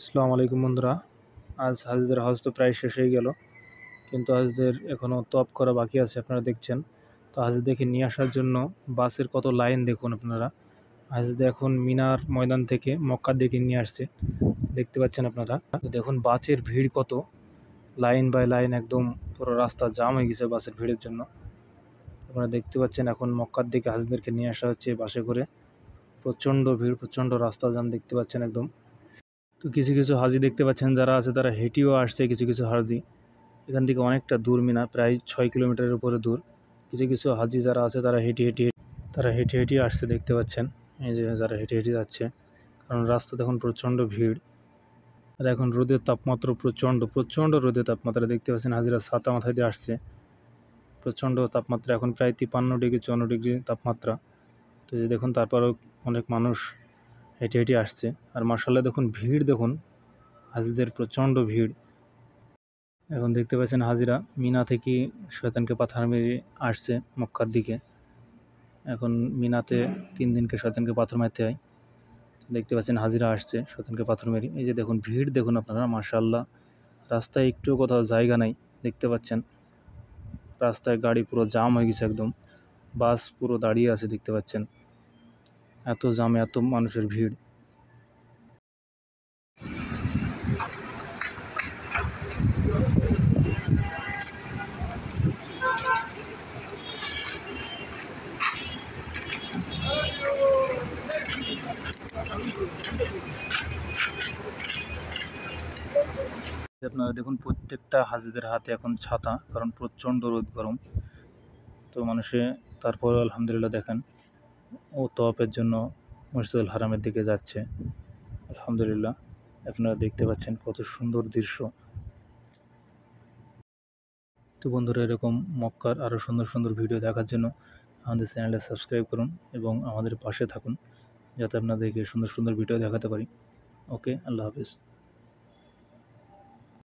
আসসালামু আলাইকুম বন্ধুরা। আজ হাজীদের হজ তো প্রায় শেষ হয়ে গেল, কিন্তু হাজীদের এখনও তওয়াফ করা বাকি আছে। আপনারা দেখছেন তো হাজীদেরকে নিয়ে আসার জন্য বাসের কত লাইন দেখুন আপনারা। হাজীদের এখন মিনার ময়দান থেকে মক্কার দিকে নিয়ে আসছে, দেখতে পাচ্ছেন আপনারা। দেখুন বাসের ভিড় কত, লাইন বাই লাইন একদম পুরো রাস্তা জাম হয়ে গেছে বাসের ভিড়ের জন্য। আপনারা দেখতে পাচ্ছেন এখন মক্কার দিকে হাজীদেরকে নিয়ে আসা হচ্ছে বাসে করে। প্রচণ্ড ভিড়, প্রচণ্ড রাস্তা জাম দেখতে পাচ্ছেন একদম। তো কিছু কিছু হাজি দেখতে পাচ্ছেন যারা আছে তারা হেঁটেও আসছে। কিছু কিছু হাজি এখান থেকে অনেকটা দূর, মিনা প্রায় 6 কিলোমিটারের উপরে দূর। কিছু কিছু হাজি যারা আছে তারা হেঁটে হেঁটে আসছে, দেখতে পাচ্ছেন। এই যে যারা হেঁটে হেঁটে যাচ্ছে, কারণ রাস্তাতে এখন প্রচণ্ড ভিড়। আর এখন রোদের তাপমাত্রা প্রচণ্ড প্রচণ্ড রোদের তাপমাত্রা দেখতে পাচ্ছেন। হাজিরা ছাতা মাথায় দিয়ে আসছে। প্রচণ্ড তাপমাত্রা এখন প্রায় 53-54 ডিগ্রি তাপমাত্রা। তো এই দেখুন, তারপরেও অনেক মানুষ হেঁটে হেঁটে আসছে। আর মাশাআল্লাহ দেখুন ভিড়, দেখুন হাজিদের প্রচণ্ড ভিড়। এখন দেখতে পাচ্ছেন হাজিরা মিনা থেকে শয়তানকে পাথর মেরে আসছে মক্কার দিকে। এখন মিনাতে 3 দিনকে শয়তানকে পাথর মারতে হয়। দেখতে পাচ্ছেন হাজিরা আসছে শয়তানকে পাথর মেরে। এই যে দেখুন ভিড়, দেখুন আপনারা মাশাআল্লাহ। রাস্তায় একটু কোথাও জায়গা নাই, দেখতে পাচ্ছেন। রাস্তায় গাড়ি পুরো জাম হয়ে গেছে একদম, বাস পুরো দাঁড়িয়ে আছে, দেখতে পাচ্ছেন। এত জামে এত মানুষের ভিড়। আপনারা দেখুন প্রত্যেকটা হাজিদের হাতে এখন ছাতা, কারণ প্রচণ্ড রোদ গরম। তো মানুষে তারপর আলহামদুলিল্লাহ দেখেন ও তওয়াফের জন্য মসজিদুল হারামের দিকে যাচ্ছে। আলহামদুলিল্লাহ, আপনারা দেখতে পাচ্ছেন কত সুন্দর দৃশ্য। তো বন্ধুরা, এরকম মক্কার আরও সুন্দর সুন্দর ভিডিও দেখার জন্য আমাদের চ্যানেলটা সাবস্ক্রাইব করুন এবং আমাদের পাশে থাকুন, যাতে আপনাদেরকে সুন্দর সুন্দর ভিডিও দেখাতে পারি। ওকে, আল্লাহ হাফিজ।